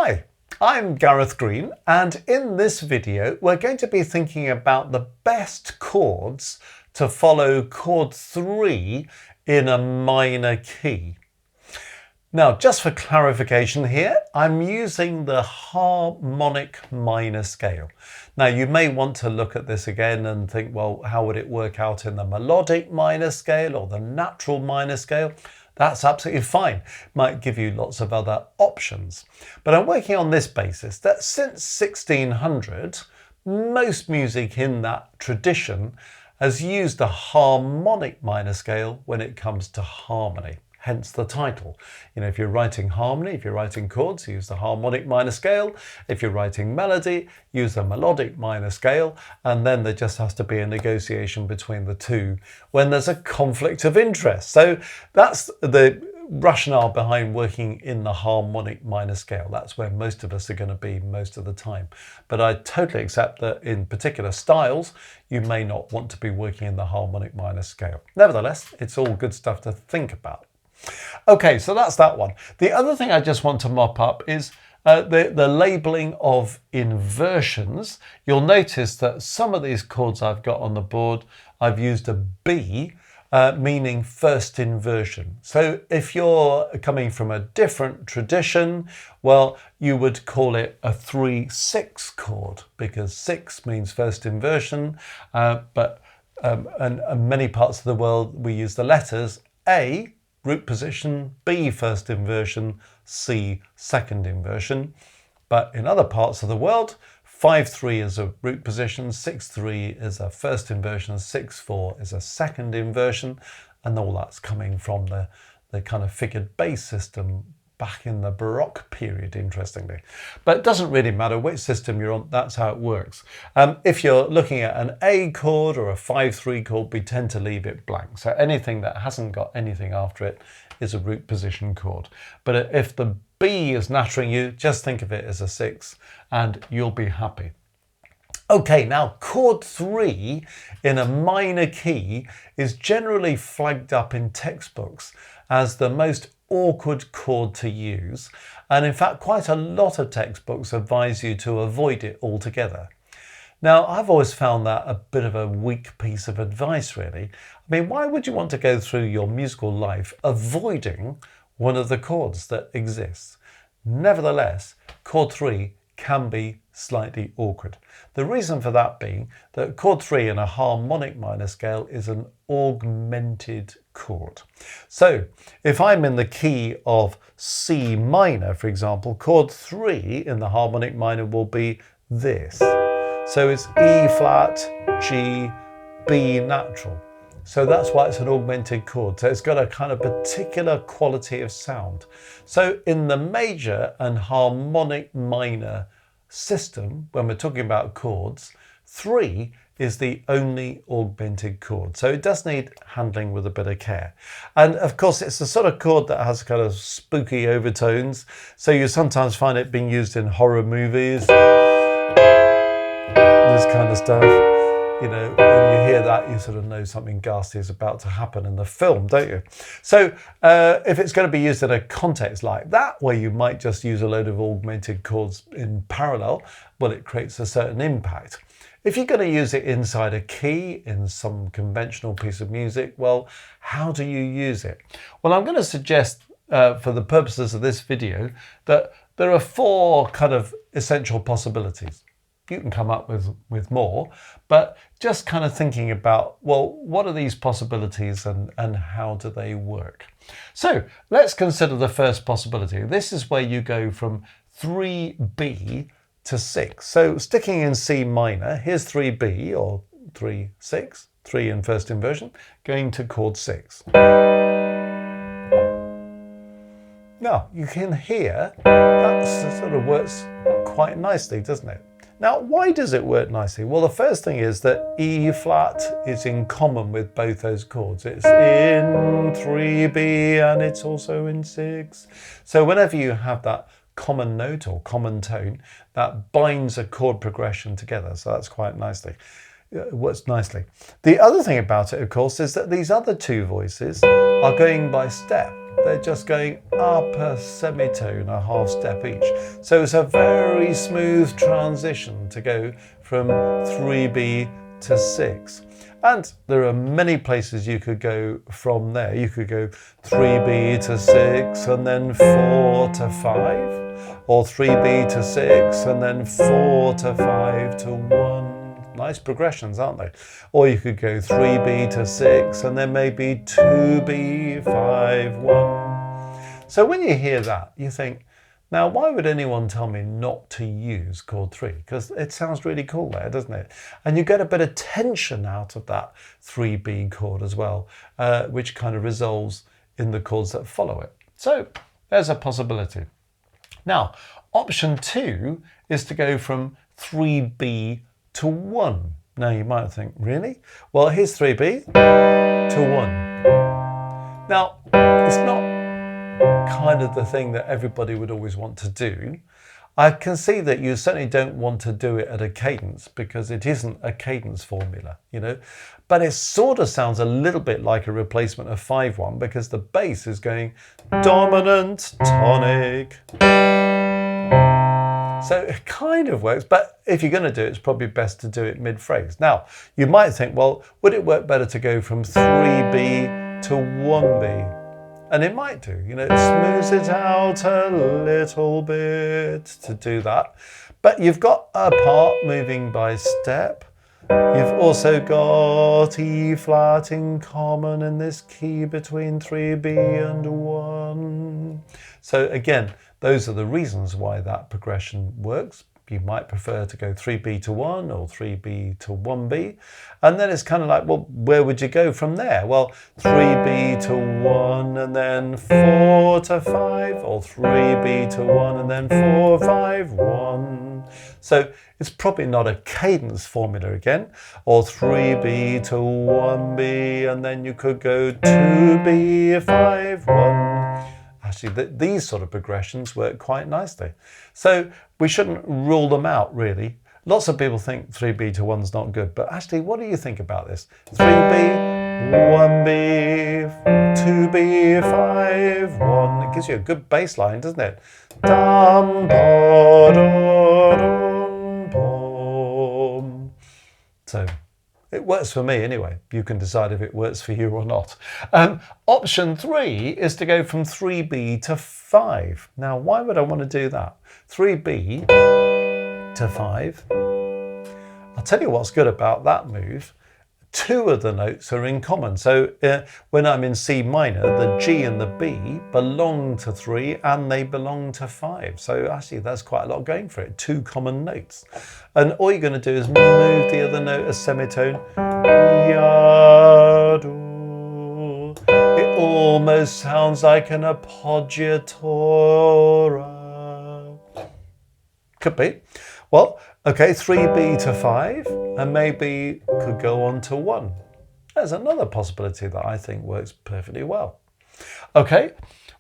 Hi, I'm Gareth Green, and in this video we're going to be thinking about the best chords to follow chord 3 in a minor key. Now, just for clarification here, I'm using the harmonic minor scale. Now, you may want to look at this again and think, well, how would it work out in the melodic minor scale or the natural minor scale? That's absolutely fine. Might give you lots of other options. But I'm working on this basis that since 1600, most music in that tradition has used the harmonic minor scale when it comes to harmony. Hence the title. You know, if you're writing harmony, if you're writing chords, use the harmonic minor scale. If you're writing melody, use the melodic minor scale. And then there just has to be a negotiation between the two when there's a conflict of interest. So that's the rationale behind working in the harmonic minor scale. That's where most of us are going to be most of the time. But I totally accept that in particular styles, you may not want to be working in the harmonic minor scale. Nevertheless, it's all good stuff to think about. Okay, so that's that one. The other thing I just want to mop up is the labeling of inversions. You'll notice that some of these chords I've got on the board, I've used a B, meaning first inversion. So if you're coming from a different tradition, well, you would call it a 3-6 chord because 6 means first inversion, but in many parts of the world we use the letters A, root position, B first inversion, C second inversion. But in other parts of the world, 5-3 is a root position, 6-3 is a first inversion, 6-4 is a second inversion, and all that's coming from the kind of figured bass system back in the Baroque period, interestingly. But it doesn't really matter which system you're on, that's how it works. If you're looking at an A chord or a 5-3 chord, we tend to leave it blank. So anything that hasn't got anything after it is a root position chord. But if the B is nattering you, just think of it as a 6 and you'll be happy. Okay, now chord 3 in a minor key is generally flagged up in textbooks as the most awkward chord to use, and in fact quite a lot of textbooks advise you to avoid it altogether. Now, I've always found that a bit of a weak piece of advice, really. I mean, why would you want to go through your musical life avoiding one of the chords that exists? Nevertheless, chord 3 can be slightly awkward. The reason for that being that chord 3 in a harmonic minor scale is an augmented chord. So if I'm in the key of C minor, for example, chord 3 in the harmonic minor will be this. So it's E flat, G, B natural. So that's why it's an augmented chord. So it's got a kind of particular quality of sound. So in the major and harmonic minor system, when we're talking about chords, 3 is the only augmented chord. So it does need handling with a bit of care. And of course, it's the sort of chord that has kind of spooky overtones. So you sometimes find it being used in horror movies, this kind of stuff. You know, when you hear that, you sort of know something ghastly is about to happen in the film, don't you? So if it's going to be used in a context like that, where you might just use a load of augmented chords in parallel, well, it creates a certain impact. If you're going to use it inside a key in some conventional piece of music, well, how do you use it? Well, I'm going to suggest for the purposes of this video that there are 4 kind of essential possibilities. You can come up with more, but just kind of thinking about, well, what are these possibilities and how do they work? So let's consider the first possibility. This is where you go from 3B to 6. So sticking in C minor, here's 3B or 3-6, 3 in first inversion, going to chord 6. Now you can hear that sort of works quite nicely, doesn't it? Now, why does it work nicely? Well, the first thing is that E flat is in common with both those chords. It's in 3B and it's also in 6. So whenever you have that common note or common tone, that binds a chord progression together. So that's quite nicely. It works nicely. The other thing about it, of course, is that these other 2 voices are going by step. they're just going up a semitone, a half step each. So it's a very smooth transition to go from 3B to 6. And there are many places you could go from there. You could go 3B to 6 and then 4 to 5, or 3B to 6 and then 4 to 5 to 1. Nice progressions, aren't they? Or you could go 3B to 6 and then maybe 2B, 5, 1. So when you hear that, you think, now, why would anyone tell me not to use chord 3? Because it sounds really cool there, doesn't it? And you get a bit of tension out of that 3B chord as well, which kind of resolves in the chords that follow it. So there's a possibility. Now, option 2 is to go from 3B to 1. Now, you might think, really? Well, here's 3B to 1. Now, it's not kind of the thing that everybody would always want to do. I can see that you certainly don't want to do it at a cadence because it isn't a cadence formula, you know, but it sort of sounds a little bit like a replacement of 5/1 because the bass is going dominant, tonic. So it kind of works, but if you're going to do it, it's probably best to do it mid-phrase. Now, you might think, well, would it work better to go from 3B to 1B? And it might do, you know, smooths it out a little bit to do that. But you've got a part moving by step. You've also got E flat in common in this key between 3B and 1. So again, those are the reasons why that progression works. You might prefer to go 3B to 1 or 3B to 1B. And then it's kind of like, well, where would you go from there? Well, 3B to 1 and then 4 to 5, or 3B to 1 and then 4, 5, 1. So it's probably not a cadence formula again, or 3B to 1B and then you could go 2B, 5, 1. Actually, these sort of progressions work quite nicely. So we shouldn't rule them out, really. Lots of people think 3B to 1's not good, but actually, what do you think about this? 3B, 1B, 2B, 5, 1. It gives you a good bass line, doesn't it? Dum, ba, da, dum, bum. So it works for me anyway. You can decide if it works for you or not. Option 3 is to go from 3B to 5. Now, why would I want to do that? 3B to 5. I'll tell you what's good about that move. 2 of the notes are in common. So when I'm in C minor, the G and the B belong to 3 and they belong to 5. So actually that's quite a lot going for it. 2 common notes. And all you're going to do is move the other note a semitone. Ya, do. It almost sounds like an appoggiatura. Could be. Well, okay, 3B to 5, and maybe could go on to 1. There's another possibility that I think works perfectly well. Okay,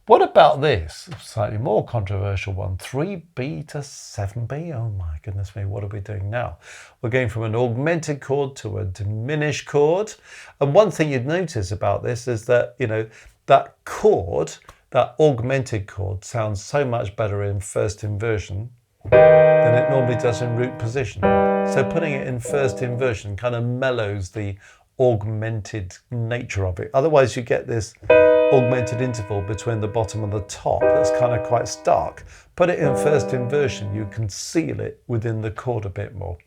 what about this? Slightly more controversial one, 3B to 7B. Oh my goodness me, what are we doing now? We're going from an augmented chord to a diminished chord. And one thing you'd notice about this is that, you know, that chord, that augmented chord, sounds so much better in first inversion than it normally does in root position. So putting it in first inversion kind of mellows the augmented nature of it. Otherwise you get this augmented interval between the bottom and the top that's kind of quite stark. Put it in first inversion, you conceal it within the chord a bit more.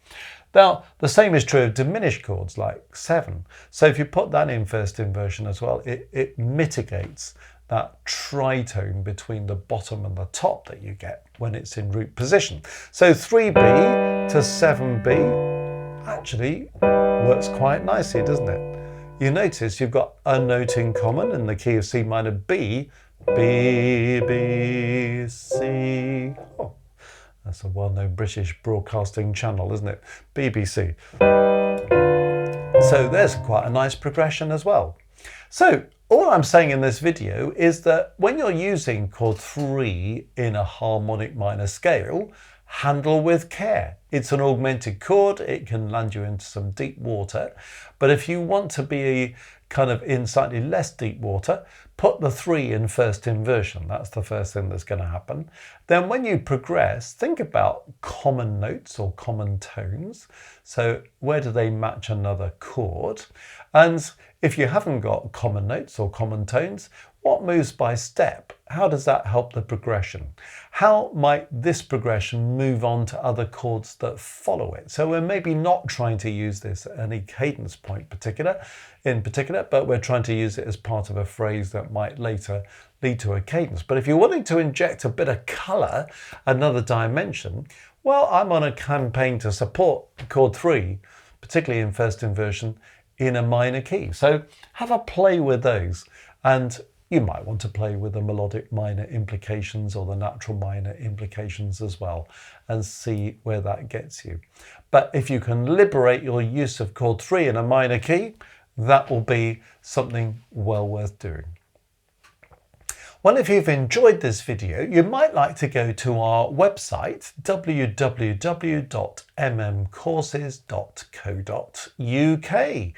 Now, the same is true of diminished chords like 7. So if you put that in first inversion as well, it mitigates that tritone between the bottom and the top that you get when it's in root position. So 3B to 7B actually works quite nicely, doesn't it? You notice you've got a note in common in the key of C minor B, B, B, C. Oh, that's a well-known British broadcasting channel, isn't it? BBC. So there's quite a nice progression as well. So all I'm saying in this video is that when you're using chord 3 in a harmonic minor scale, handle with care. It's an augmented chord, it can land you into some deep water, but if you want to be kind of in slightly less deep water, put the 3 in first inversion. That's the first thing that's going to happen. Then when you progress, think about common notes or common tones. So where do they match another chord? And if you haven't got common notes or common tones, what moves by step? How does that help the progression? How might this progression move on to other chords that follow it? So we're maybe not trying to use this at any cadence point in particular, but we're trying to use it as part of a phrase that might later lead to a cadence. But if you're wanting to inject a bit of colour, another dimension, well, I'm on a campaign to support chord 3, particularly in first inversion, in a minor key. So have a play with those, and you might want to play with the melodic minor implications or the natural minor implications as well, and see where that gets you. But if you can liberate your use of chord 3 in a minor key, that will be something well worth doing. Well, if you've enjoyed this video, you might like to go to our website, www.mmcourses.co.uk.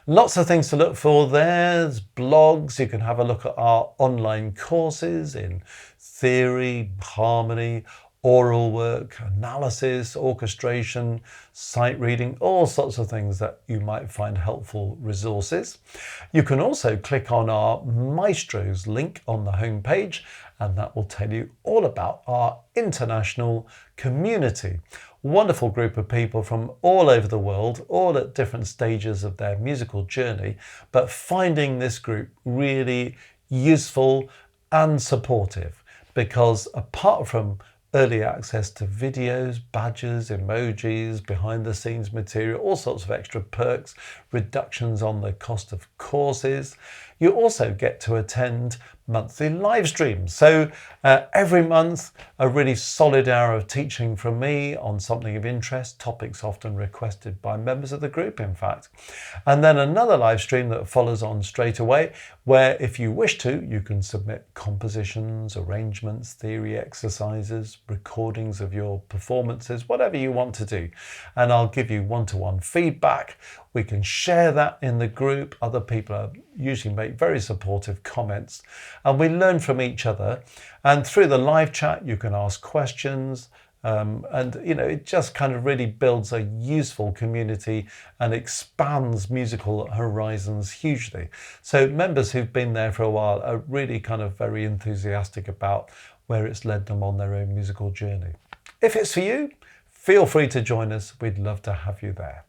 Lots of things to look for there. There's blogs. You can have a look at our online courses in theory, harmony, oral work, analysis, orchestration, sight reading, all sorts of things that you might find helpful resources. You can also click on our Maestros link on the homepage, and that will tell you all about our international community. Wonderful group of people from all over the world, all at different stages of their musical journey, but finding this group really useful and supportive, because apart from early access to videos, badges, emojis, behind the scenes material, all sorts of extra perks, reductions on the cost of courses, you also get to attend monthly live streams. So every month, a really solid hour of teaching from me on something of interest, topics often requested by members of the group, in fact. And then another live stream that follows on straight away, where if you wish to, you can submit compositions, arrangements, theory exercises, recordings of your performances, whatever you want to do. And I'll give you one-to-one feedback. We can share that in the group. Other people usually make very supportive comments, and we learn from each other. And through the live chat, you can ask questions. And you know, it just kind of really builds a useful community and expands musical horizons hugely. So members who've been there for a while are really kind of very enthusiastic about where it's led them on their own musical journey. If it's for you, feel free to join us. We'd love to have you there.